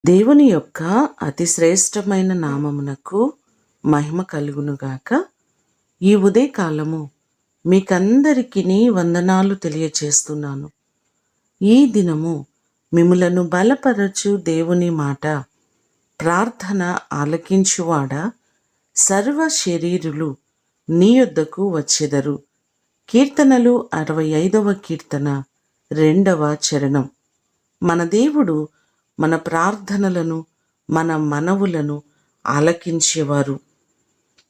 దేవుని యొక్క అతి శ్రేష్టమైన నామమునకు మహిమ కలుగునుగాక. ఈ ఉదయకాలము మీకందరికీ వందనాలు తెలియచేస్తున్నాను. ఈ దినము మిమ్ములను బలపరచు దేవుని మాట, ప్రార్థన ఆలకించువాడా, సర్వ శరీరులు నీ యొద్దకు వచ్చెదరు. కీర్తనలు 65వ కీర్తన 2వ చరణం. మన దేవుడు మన ప్రార్థనలను, మన మనవులను ఆలకించేవారు.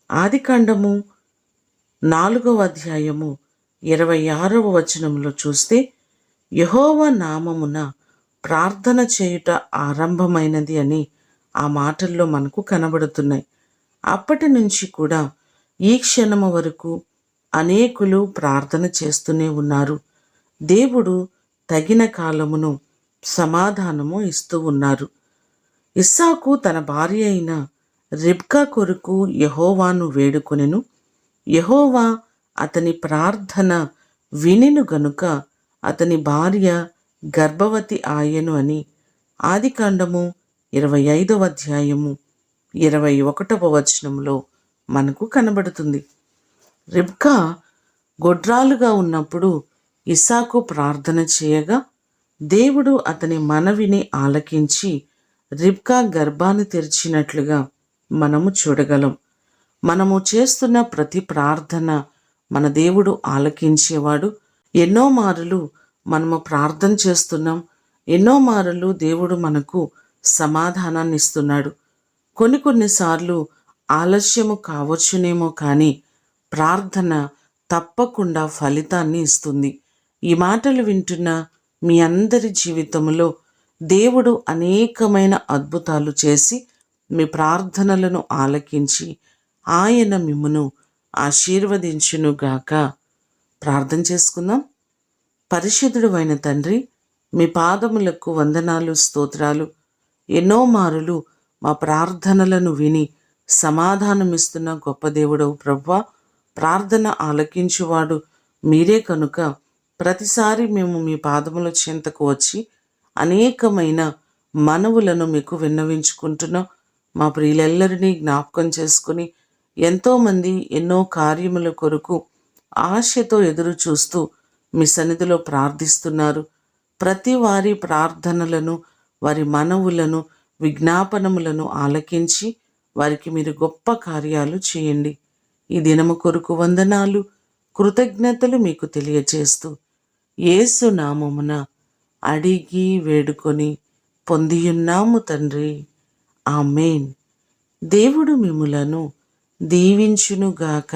ఆదికాండము 4వ అధ్యాయము 26వ వచనంలో చూస్తే, యెహోవా నామమున ప్రార్థన చేయుట ఆరంభమైనది అని ఆ మాటల్లో మనకు కనబడుతున్నాయి. అప్పటి నుంచి కూడా ఈ క్షణము వరకు అనేకులు ప్రార్థన చేస్తూనే ఉన్నారు. దేవుడు తగిన కాలమును, సమాధానము ఇస్తూ ఉన్నారు. ఇస్సాకు తన భార్య అయిన రిబ్కా కొరకు యెహోవాను వేడుకొనెను. యెహోవా అతని ప్రార్థన వినెను గనుక అతని భార్య గర్భవతి ఆయెను అని ఆదికాండము 25వ అధ్యాయము 21వ వచనంలో మనకు కనబడుతుంది. రిబ్కా గొడ్రాలుగా ఉన్నప్పుడు ఇస్సాకు ప్రార్థన చేయగా దేవుడు అతని మనవిని ఆలకించి రిబ్కా గర్భాన్ని తెరిచినట్లుగా మనము చూడగలం. మనము చేస్తున్న ప్రతి ప్రార్థన మన దేవుడు ఆలకించేవాడు. ఎన్నో మారులు మనము ప్రార్థన చేస్తున్నాం. ఎన్నో మారులు దేవుడు మనకు సమాధానాన్ని ఇస్తున్నాడు. కొన్నిసార్లు ఆలస్యము కావచ్చునేమో, కానీ ప్రార్థన తప్పకుండా ఫలితాన్ని ఇస్తుంది. ఈ మాటలు వింటున్న మీ అందరి జీవితంలో దేవుడు అనేకమైన అద్భుతాలు చేసి మీ ప్రార్థనలను ఆలకించి ఆయన మిమ్మును ఆశీర్వదించునుగాక. ప్రార్థన చేసుకుందాం. పరిశుద్ధుడు అయిన తండ్రి, మీ పాదములకు వందనాలు, స్తోత్రాలు. ఎన్నో మారులు మా ప్రార్థనలను విని సమాధానమిస్తున్న గొప్ప దేవుడవు ప్రభువా. ప్రార్థన ఆలకించువాడు మీరే కనుక ప్రతిసారి మేము మీ పాదముల చెంతకు వచ్చి అనేకమైన మనవులను మీకు విన్నవించుకుంటున్నాం. మా ప్రియులెల్లరినీ జ్ఞాపకం చేసుకుని ఎంతోమంది ఎన్నో కార్యముల కొరకు ఆశతో ఎదురు చూస్తూ మీ సన్నిధిలో ప్రార్థిస్తున్నారు. ప్రతి వారి ప్రార్థనలను, వారి మనవులను, విజ్ఞాపనములను ఆలకించి వారికి మీరు గొప్ప కార్యాలు చేయండి. ఈ దినము కొరకు వందనాలు, కృతజ్ఞతలు మీకు తెలియచేస్తూ యేసు నామమున అడిగి వేడుకొని పొందియున్నాము తండ్రి, ఆమేన్. దేవుడు మిమ్ములను దీవించునుగాక.